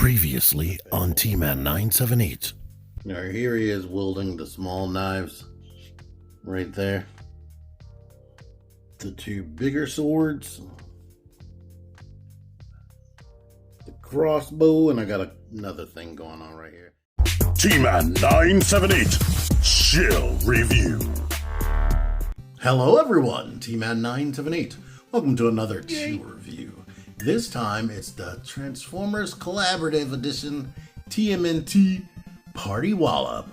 Previously on T-Man 978. Now here he is wielding the small knives right there. The two bigger swords. The crossbow, and I got another thing going on right here. T-Man 978 Chill Review. Hello everyone, T-Man 978. Welcome to another Chill Review. This time it's the Transformers Collaborative Edition TMNT Party Wallop.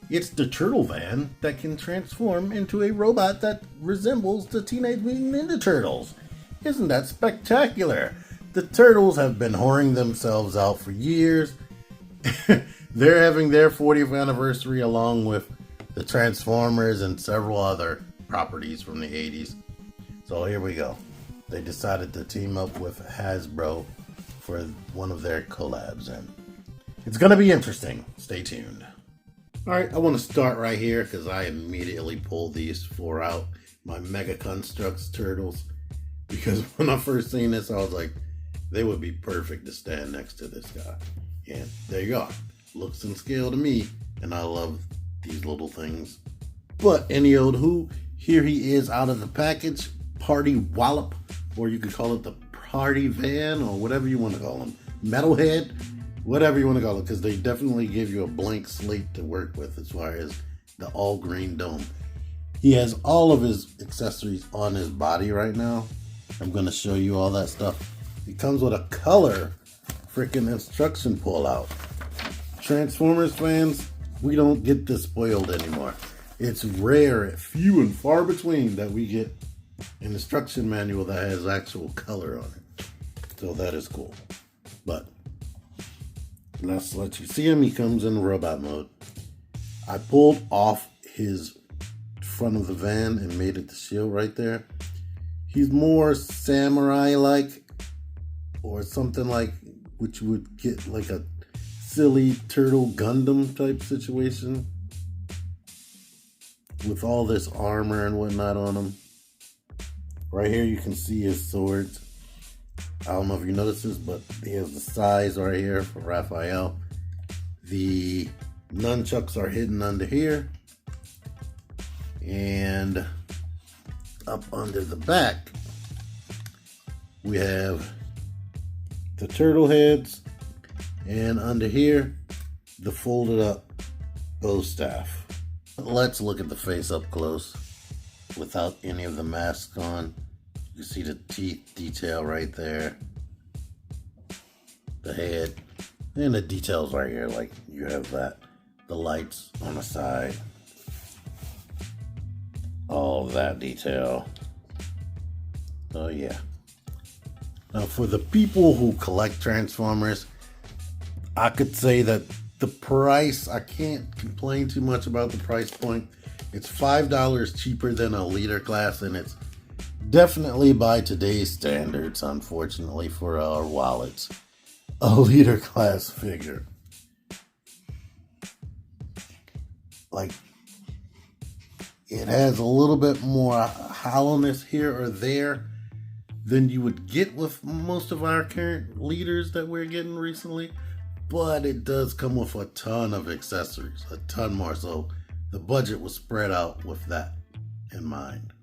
It's the turtle van that can transform into a robot that resembles the Teenage Mutant Ninja Turtles. Isn't that spectacular? The turtles have been whoring themselves out for years. They're having their 40th anniversary along with the Transformers and several other properties from the 80s. So here we go. They decided to team up with Hasbro for one of their collabs, and it's going to be interesting. Stay tuned. Alright, I want to start right here because I immediately pulled these four out, my Mega Contrux Turtles, because when I first seen this, I was like, they would be perfect to stand next to this guy. And there you go. Looks and scale to me, and I love these little things. But any old who, here he is out of the package, Party Wallop, or you could call it the Party Van, or whatever you want to call him. Metalhead, whatever you want to call it, because they definitely give you a blank slate to work with as far as the all green dome. He has all of his accessories on his body right now. I'm going to show you all that stuff. It comes with a color freaking instruction pull out. Transformers fans, we don't get this spoiled anymore. It's rare, few and far between that we get an instruction manual that has actual color on it. So that is cool. But let's let you see him. He comes in robot mode. I pulled off his front of the van and made it the shield right there. He's more samurai-like, or something like which you would get like a silly turtle Gundam type situation with all this armor and whatnot on him. Right here you can see his swords. I don't know if you noticed this, but he has the size right here for Raphael. The nunchucks are hidden under here. And up under the back, we have the turtle heads. And under here, the folded up bow staff. Let's look at the face up close without any of the masks on. You see the teeth detail right there, the head, and the details right here, like you have that, the lights on the side, all of that detail. Oh yeah. Now for the people who collect Transformers, I could say that the price, I can't complain too much about the price point. It's $5 cheaper than a leader class, and it's definitely by today's standards, unfortunately for our wallets, a leader class figure. Like, it has a little bit more hollowness here or there than you would get with most of our current leaders that we're getting recently. But it does come with a ton of accessories, a ton more. So the budget was spread out with that in mind.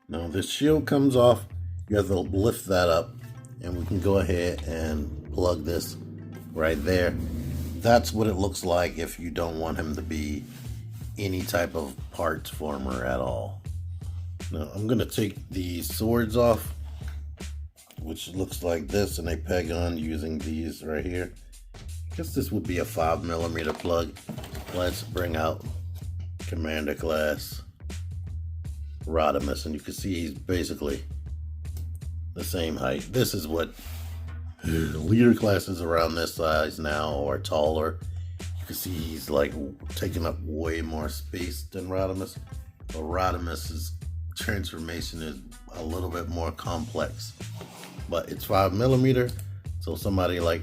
Now this shield comes off. You have to lift that up, and we can go ahead and plug this right there. That's what it looks like if you don't want him to be any type of parts former at all. Now I'm going to take the swords off, which looks like this, and they peg on using these right here. I guess this would be a 5mm plug. Let's bring out Commander Class Rodimus, and you can see he's basically the same height. This is what leader classes around this size now, or taller. You can see he's like taking up way more space than Rodimus. But Rodimus's transformation is a little bit more complex. But it's 5mm, so somebody like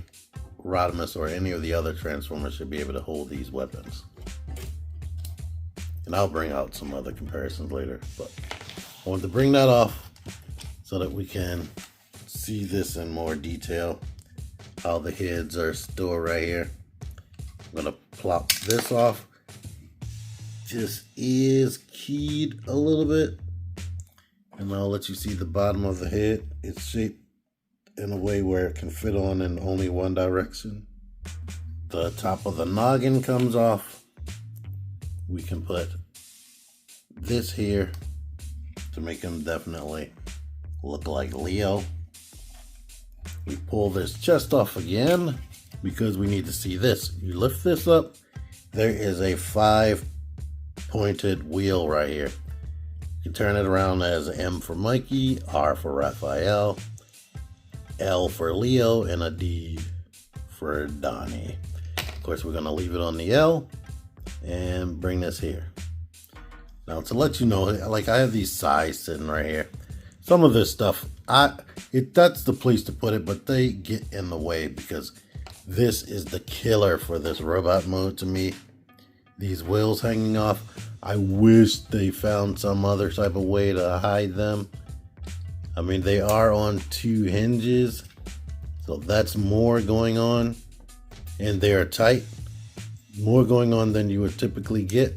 Rodimus or any of the other Transformers should be able to hold these weapons. And I'll bring out some other comparisons later, but I wanted to bring that off so that we can see this in more detail. how the heads are stored right here. I'm gonna plop this off. This is keyed a little bit, and I'll let you see the bottom of the head. It's shaped in a way where it can fit on in only one direction. The top of the noggin comes off. We can put this here to make him definitely look like Leo. We pull this chest off again because we need to see this. You lift this up, there is a 5-pointed wheel right here. You can turn it around as M for Mikey, R for Raphael, L for Leo, and a D for Donnie. Of course, we're going to leave it on the L and bring this here. Now, to let you know, like I have these size sitting right here. Some of this stuff, that's the place to put it, but they get in the way because this is the killer for this robot mode to me. These wheels hanging off. I wish they found some other type of way to hide them. I mean, they are on 2 hinges, so that's more going on, and they are tight. More going on than you would typically get.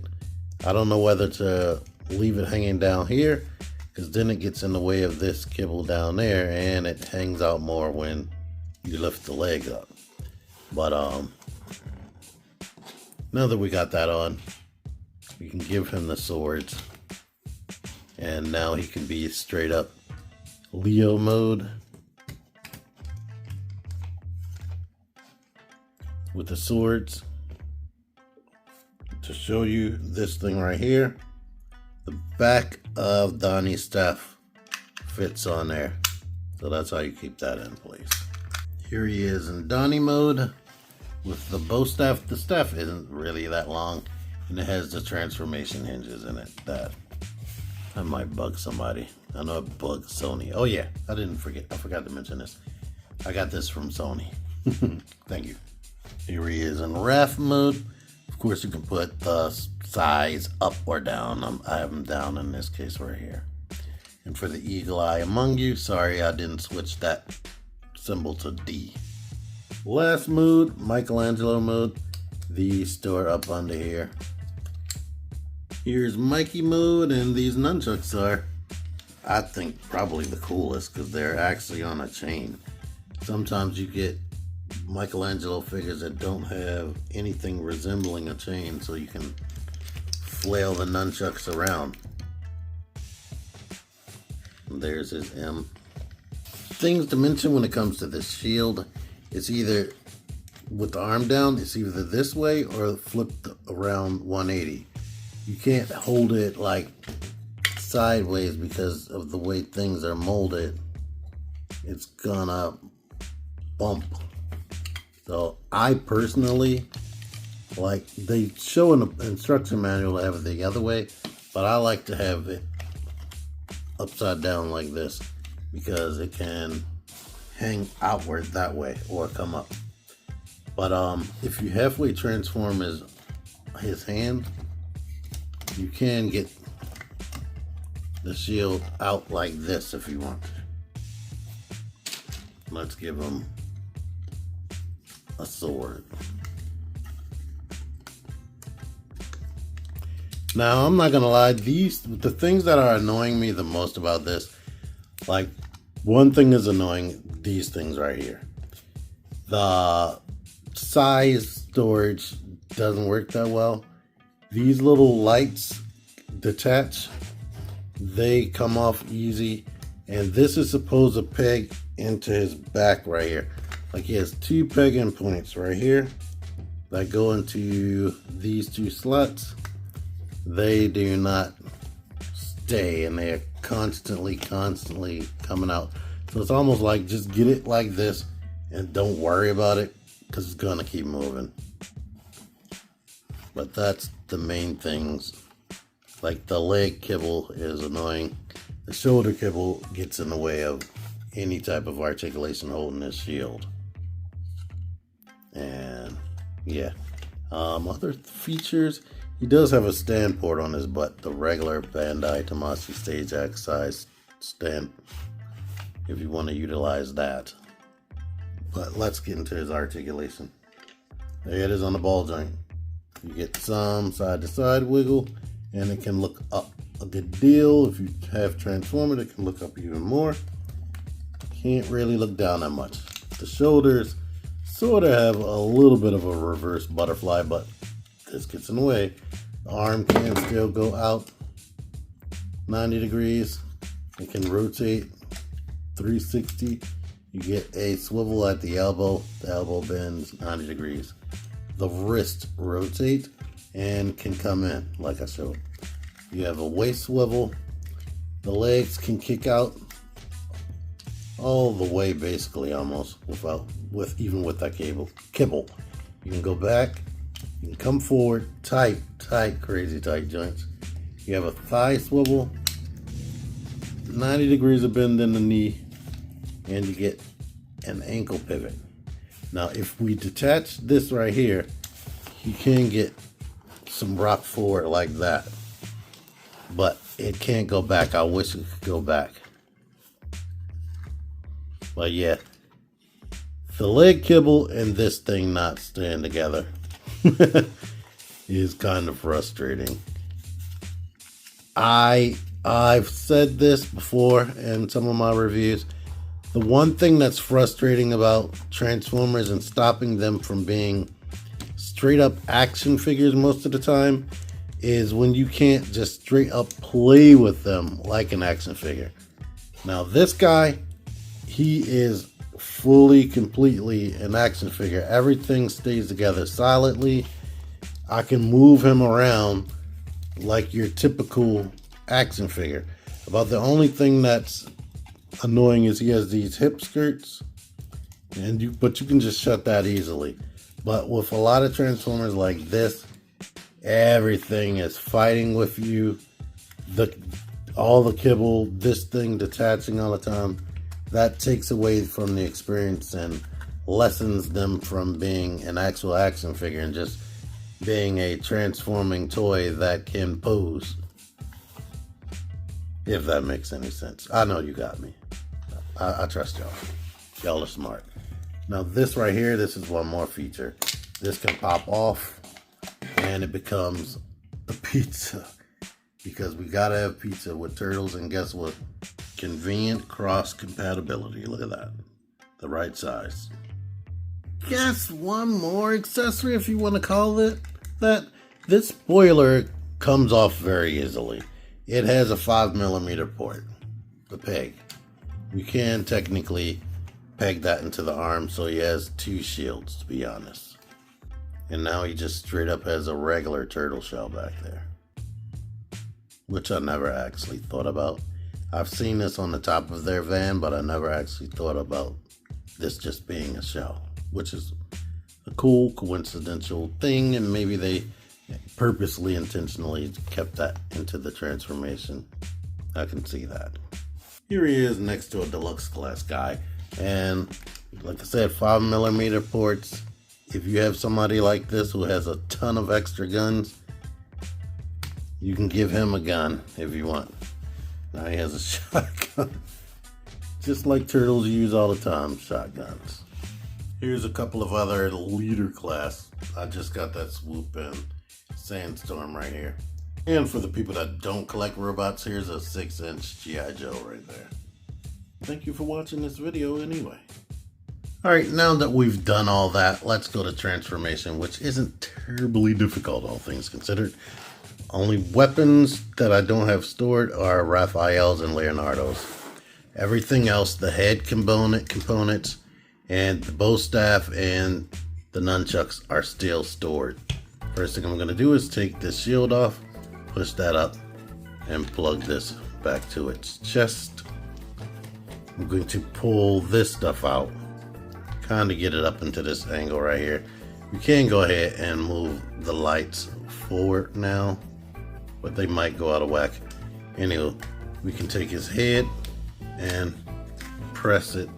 I don't know whether to leave it hanging down here, because then it gets in the way of this kibble down there, and it hangs out more when you lift the leg up. But now that we got that on, we can give him the swords, and now he can be straight up Leo mode with the swords. To show you this thing right here, the back of Donnie's staff fits on there, so that's how you keep that in place. Here he is in Donnie mode with the bow staff. The staff isn't really that long, and it has the transformation hinges in it. That might bug somebody. I know it bugs Sony. Oh yeah, I forgot to mention this. I got this from Sony. Thank you. Here he is in Raph mode. Of course, you can put the size up or down. I have them down in this case right here. And for the eagle eye among you, sorry I didn't switch that symbol to D. Last mode, Michelangelo mode. These store up under here. Here's Mikey mode, and these nunchucks are, I think, probably the coolest because they're actually on a chain. Sometimes you get Michelangelo figures that don't have anything resembling a chain, so you can flail the nunchucks around. And there's his M. Things to mention when it comes to this shield, it's either with the arm down, it's either this way or flipped around 180. You can't hold it like sideways because of the way things are molded. It's gonna bump. So I personally, like, they show in the instruction manual to have it the other way, but I like to have it upside down like this because it can hang outward that way or come up. But if you halfway transform his hand, you can get the shield out like this if you want. Let's give him a sword. Now, I'm not gonna lie, the things that are annoying me the most about this, like, one thing is annoying, these things right here. The size storage doesn't work that well. These little lights detach, they come off easy, and this is supposed to peg into his back right here. Like, he has 2 pegging points right here that go into these 2 slots. They do not stay, and they are constantly coming out. So it's almost like just get it like this and don't worry about it because it's gonna keep moving. But that's the main things. Like, the leg kibble is annoying. The shoulder kibble gets in the way of any type of articulation holding this shield. And yeah, other features, he does have a stand port on his butt, the regular Bandai Tamashii Stage X size stand, if you want to utilize that. But let's get into his articulation. There it is on the ball joint. You get some side to side wiggle, and it can look up a good deal. If you have transformer, it can look up even more. Can't really look down that much. The shoulders sort of have a little bit of a reverse butterfly, but this gets in the way. The arm can still go out 90 degrees. It can rotate 360. You get a swivel at the elbow. The elbow bends 90 degrees. The wrist rotate and can come in like I showed. You have a waist swivel. The legs can kick out all the way, basically, almost even with that kibble. You can go back. You can come forward. Tight, crazy tight joints. You have a thigh swivel. 90 degrees of bend in the knee, and you get an ankle pivot. Now, if we detach this right here, you can get some rock forward like that, but it can't go back. I wish it could go back. But yeah, the leg kibble and this thing not staying together is kind of frustrating. I've said this before in some of my reviews. The one thing that's frustrating about Transformers and stopping them from being straight up action figures most of the time is when you can't just straight up play with them like an action figure. Now this guy, he is fully, completely an action figure. Everything stays together solidly. I can move him around like your typical action figure. About the only thing that's annoying is he has these hip skirts, but you can just shut that easily. But with a lot of Transformers like this, everything is fighting with you. All the kibble, this thing detaching all the time, that takes away from the experience and lessens them from being an actual action figure and just being a transforming toy that can pose. If that makes any sense. I know you got me. I trust y'all. Y'all are smart. Now this right here, this is one more feature. This can pop off and it becomes a pizza. Because we gotta have pizza with Turtles, and guess what? Convenient cross compatibility. Look at that. The right size. Guess one more accessory, if you want to call it that. This spoiler comes off very easily. It has a 5mm port, the peg. We can technically peg that into the arm, so he has two shields, to be honest. And now he just straight up has a regular turtle shell back there, which I never actually thought about. I've seen this on the top of their van, but I never actually thought about this just being a shell, which is a cool coincidental thing, and maybe they purposely, intentionally kept that into the transformation. I can see that. Here he is next to a deluxe class guy, and like I said, 5mm ports. If you have somebody like this who has a ton of extra guns, you can give him a gun if you want. Now he has a shotgun, just like Turtles use all the time, shotguns. Here's a couple of other leader class. I just got that Swoop in Sandstorm right here. And for the people that don't collect robots, here's a 6-inch G.I. Joe right there. Thank you for watching this video anyway. Alright, now that we've done all that, let's go to transformation, which isn't terribly difficult, all things considered. Only weapons that I don't have stored are Raphael's and Leonardo's. Everything else, the head components, and the bow staff and the nunchucks are still stored. First thing I'm going to do is take this shield off, push that up, and plug this back to its chest. I'm going to pull this stuff out, kind of get it up into this angle right here. You can go ahead and move the lights forward now, but they might go out of whack. Anyway, we can take his head and press it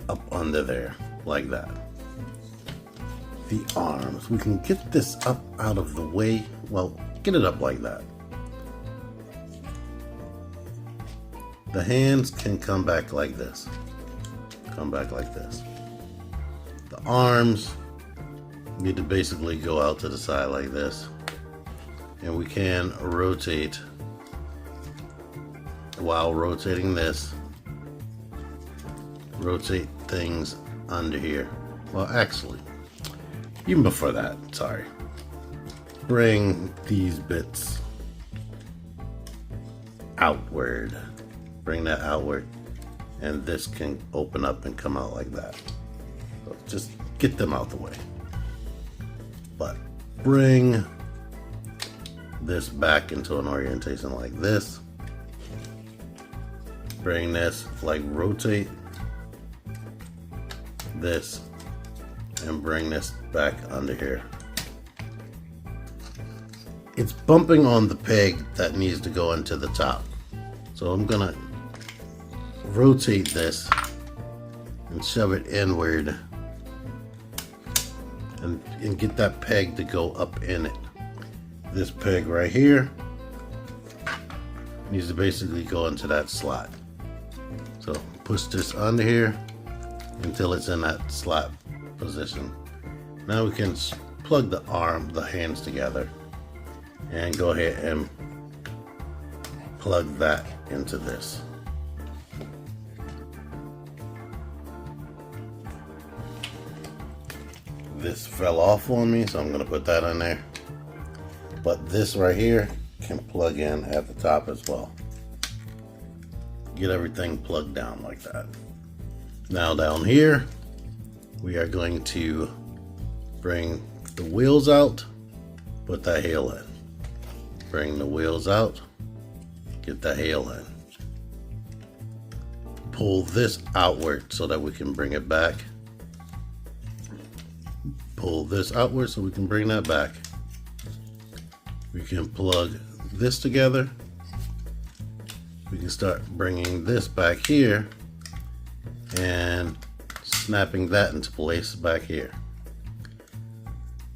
up under there like that. The arms, we can get this up out of the way. Well, get it up like that. The hands can come back like this. come back like this. The arms need to basically go out to the side like this, and we can rotate while rotating this. Rotate things under here. Well, actually, even before that, sorry. Bring these bits outward. Bring that outward, and this can open up and come out like that. So just get them out the way. But bring this back into an orientation like this. Bring this, like rotate this and bring this back under here. It's bumping on the peg that needs to go into the top. So I'm gonna rotate this and shove it inward and get that peg to go up in it. This peg right here needs to basically go into that slot. So push this under here until it's in that slot position. Now we can plug the hands together and go ahead and plug that into this. This fell off on me, so I'm gonna put that in there. But this right here can plug in at the top as well. Get everything plugged down like that. Now down here, we are going to bring the wheels out, put that heel in. Bring the wheels out, get the heel in. Pull this outward so that we can bring it back. Pull this outward so we can bring that back. We can plug this together. We can start bringing this back here and snapping that into place back here.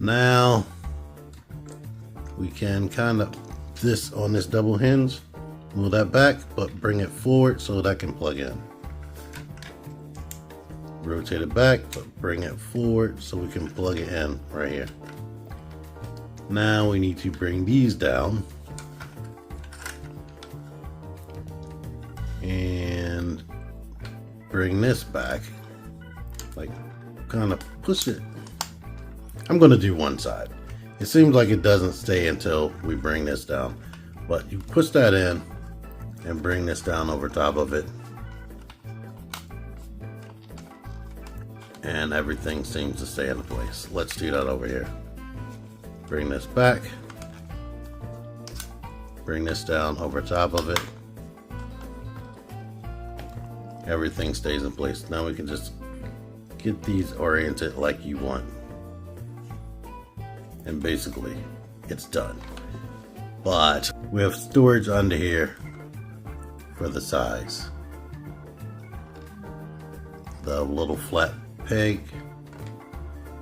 Now we can kind of this on this double hinge, move that back, but bring it forward so that can plug in. Rotate it back, but bring it forward so we can plug it in right here. Now we need to bring these down and bring this back, like kind of push it. I'm going to do one side. It seems like it doesn't stay until we bring this down, but you push that in and bring this down over top of it, and everything seems to stay in place. Let's do that over here. Bring this back, bring this down over top of it. Everything stays in place. Now we can just get these oriented like you want. And basically, it's done. But we have storage under here for the size. The little flat peg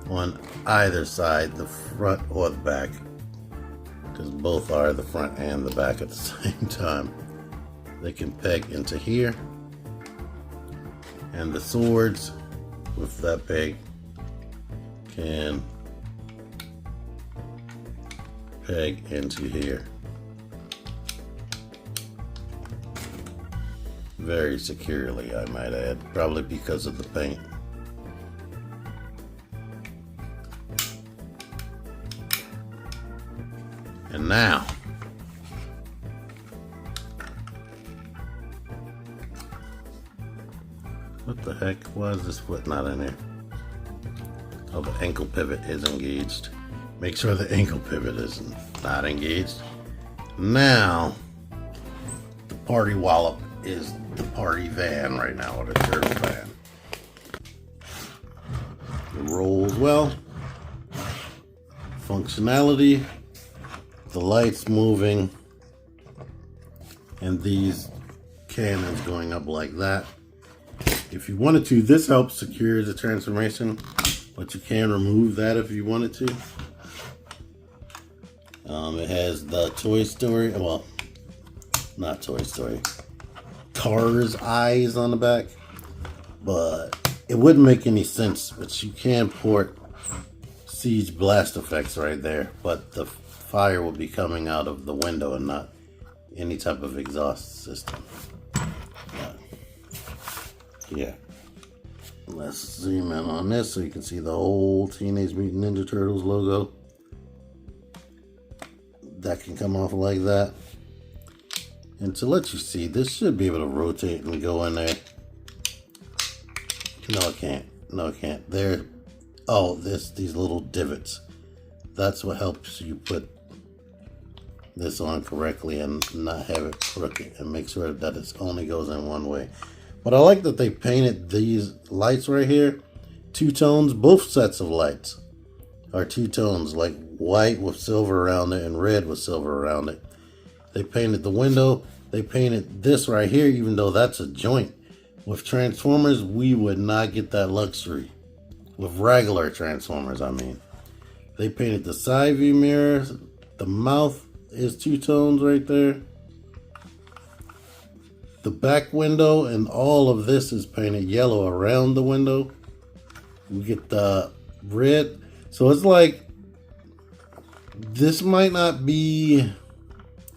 on either side, the front or the back, because both are the front and the back at the same time. They can peg into here. And the swords with that peg can peg into here. Very securely, I might add, probably because of the paint. And now, what the heck? Why is this foot not in there? Oh, the ankle pivot is engaged. Make sure the ankle pivot is not engaged. Now, the party Wallop is the party van right now, or the turtle van. It rolls well. Functionality. The lights moving. And these cannons going up like that. If you wanted to, this helps secure the transformation, but you can remove that if you wanted to. It has the Toy Story, well, not Toy Story, Cars eyes on the back, but it wouldn't make any sense, but you can port siege blast effects right there, but the fire will be coming out of the window and not any type of exhaust system. Yeah. Let's zoom in on this so you can see the whole Teenage Mutant Ninja Turtles logo. That can come off like that. And to let you see, this should be able to rotate and go in there. No, it can't. No, it can't. There. Oh, these little divots. That's what helps you put this on correctly and not have it crooked, and make sure that it only goes in one way. But I like that they painted these lights right here two tones. Both sets of lights are two tones, like white with silver around it and red with silver around it. They painted the window. They painted this right here, even though that's a joint. With Transformers, we would not get that luxury. With regular Transformers, I mean. They painted the side view mirrors. The mouth is two tones right there. The back window and all of this is painted yellow around the window. We get the red. So it's like, this might not be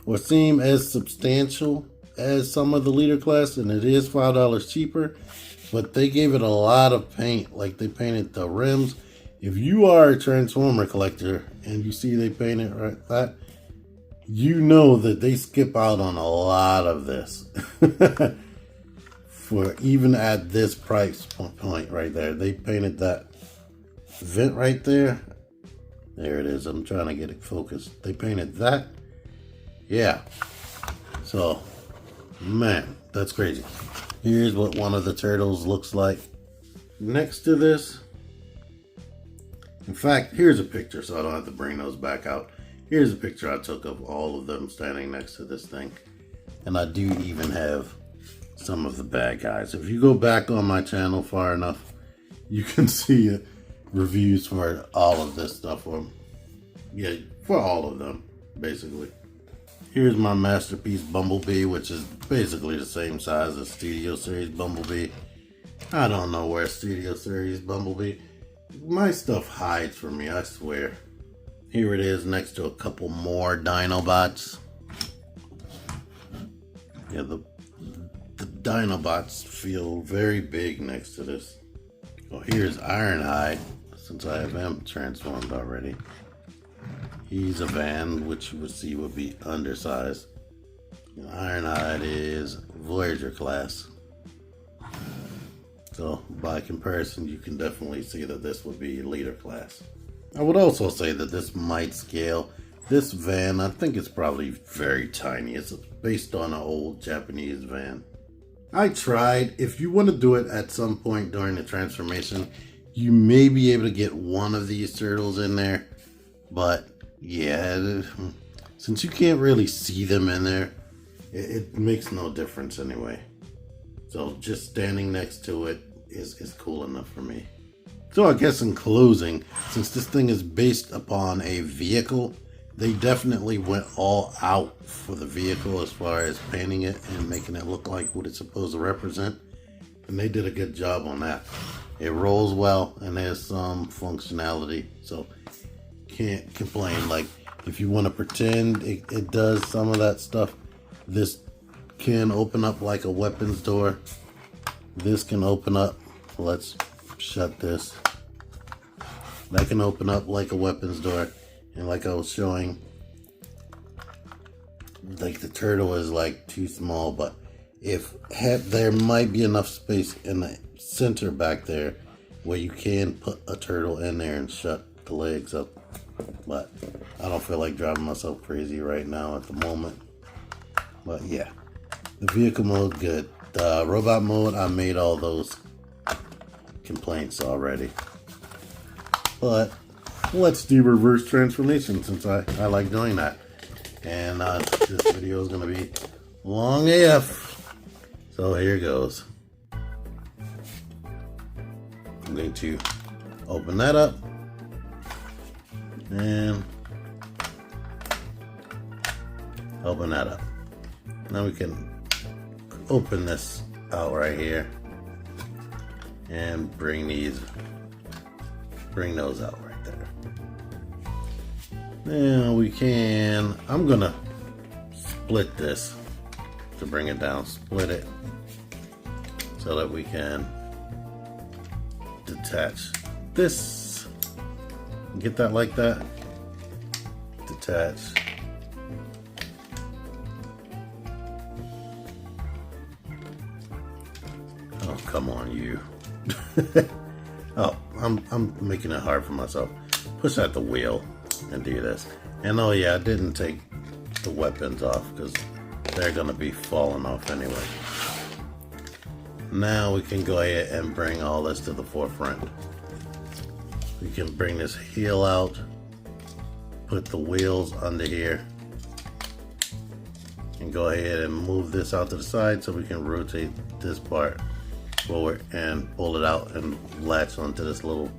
or seem as substantial as some of the leader class, and it is $5 cheaper, but they gave it a lot of paint. Like, they painted the rims. If you are a Transformer collector and you see they painted right that, you know that they skip out on a lot of this. For even at this price point right there, they painted that vent right there. There it is. I'm trying to get it focused. They painted that. Yeah. So, man, that's crazy. Here's what one of the turtles looks like next to this. In fact, here's a picture, so I don't have to bring those back out. Here's a picture I took of all of them standing next to this thing. And I do even have some of the bad guys. If you go back on my channel far enough, you can see reviews for all of this stuff. For all of them, basically. Here's my masterpiece Bumblebee, which is basically the same size as Studio Series Bumblebee. I don't know where Studio Series Bumblebee. My stuff hides from me, I swear. Here it is next to a couple more Dinobots. Yeah, the Dinobots feel very big next to this. Oh, here's Ironhide, since I have him transformed already. He's a van, which you would see would be undersized. Ironhide is Voyager class. So by comparison, you can definitely see that this would be leader class. I would also say that this might scale. This van, I think it's probably very tiny. It's based on an old Japanese van. I tried. If you want to do it at some point during the transformation, you may be able to get one of these turtles in there. But yeah, since you can't really see them in there, it makes no difference anyway. So just standing next to it is cool enough for me. So I guess in closing, since this thing is based upon a vehicle, they definitely went all out for the vehicle as far as painting it and making it look like what it's supposed to represent. And they did a good job on that. It rolls well and there's some functionality. So can't complain. Like, if you want to pretend it does some of that stuff, this can open up like a weapons door. This can open up. Let's shut this. That can open up like a weapons door. And like I was showing, like the turtle is like too small, but there might be enough space in the center back there where you can put a turtle in there and shut the legs up. But I don't feel like driving myself crazy right now at the moment. But yeah, the vehicle mode, good. The robot mode, I made all those complaints already. But let's do reverse transformation, since I like doing that. And this video is going to be long AF. So here goes. I'm going to open that up. And open that up. Now we can open this out right here. and bring those out right there. Now we can, I'm gonna split this to bring it down, split it so that we can detach this. Get that like that. Detach. Oh, come on, you. Oh, I'm making it hard for myself. Push out the wheel and do this. And oh yeah, I didn't take the weapons off because they're gonna be falling off anyway. Now we can go ahead and bring all this to the forefront. We can bring this heel out, put the wheels under here, and go ahead and move this out to the side so we can rotate this part forward and pull it out and latch onto this little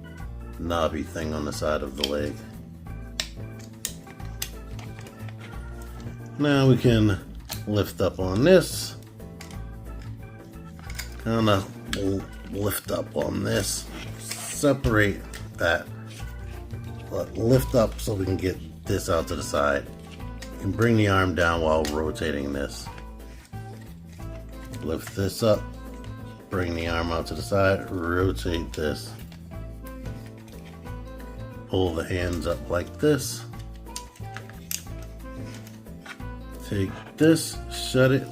knobby thing on the side of the leg. Now we can lift up on this, kind of lift up on this, separate that, but lift up so we can get this out to the side. You can bring the arm down while rotating this. Lift this up, bring the arm out to the side, rotate this. Pull the hands up like this. Take this, shut it.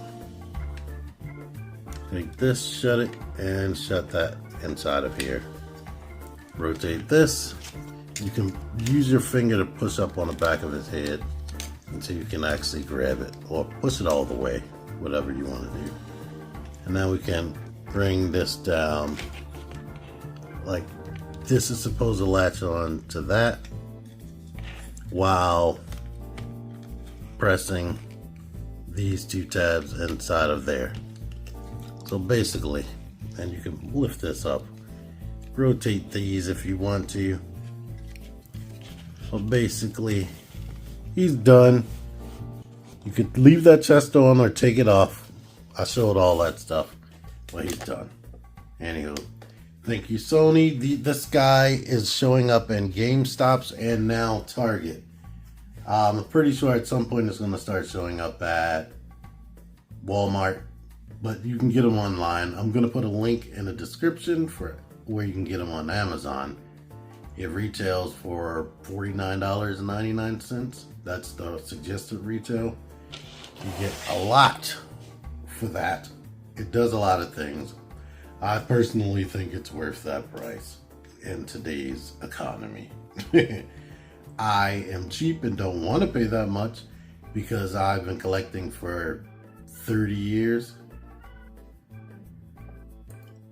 Take this, shut it, and shut that inside of here. Rotate this. You can use your finger to push up on the back of his head until you can actually grab it, or push it all the way, whatever you want to do. And now we can bring this down like this is supposed to latch on to that while pressing these two tabs inside of there. So basically, and you can lift this up, rotate these if you want to. So basically, he's done. You could leave that chest on or take it off. I showed all that stuff, but he's done. Anywho, thank you, Sony. This guy is showing up in GameStops and now Target. I'm pretty sure at some point it's going to start showing up at Walmart, but you can get them online. I'm going to put a link in the description for where you can get them on Amazon. It retails for $49.99. That's the suggested retail. You get a lot for that. It does a lot of things. I personally think it's worth that price in today's economy. I am cheap and don't want to pay that much because I've been collecting for 30 years.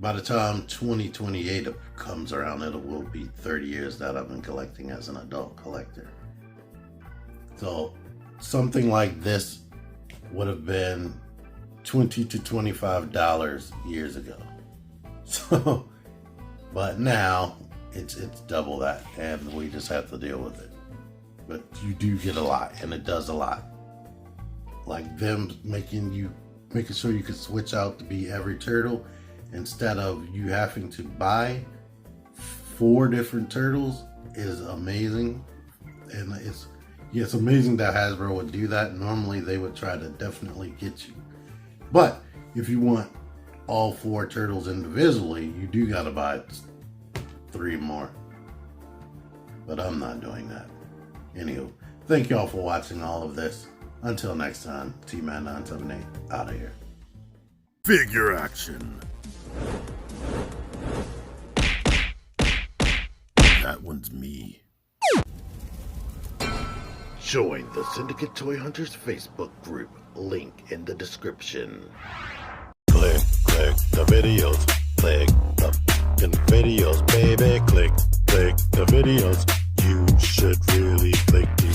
By the time 2028 comes around, it will be 30 years that I've been collecting as an adult collector. So something like this would have been $20 to $25 years ago. So, but now it's double that, and we just have to deal with it. But you do get a lot, and it does a lot. Like them making sure you can switch out to be every turtle instead of you having to buy 4 different turtles is amazing. And it's amazing that Hasbro would do that. Normally they would try to definitely get you. But if you want all 4 turtles individually, you do gotta buy 3 more. But I'm not doing that. Anywho, thank y'all for watching all of this. Until next time, T-Man978 out of here. Figure action. That one's me. Join the Syndicate Toy Hunters Facebook group. Link in the description. Click the videos. Click the fucking videos, baby. Click the videos. You should really click these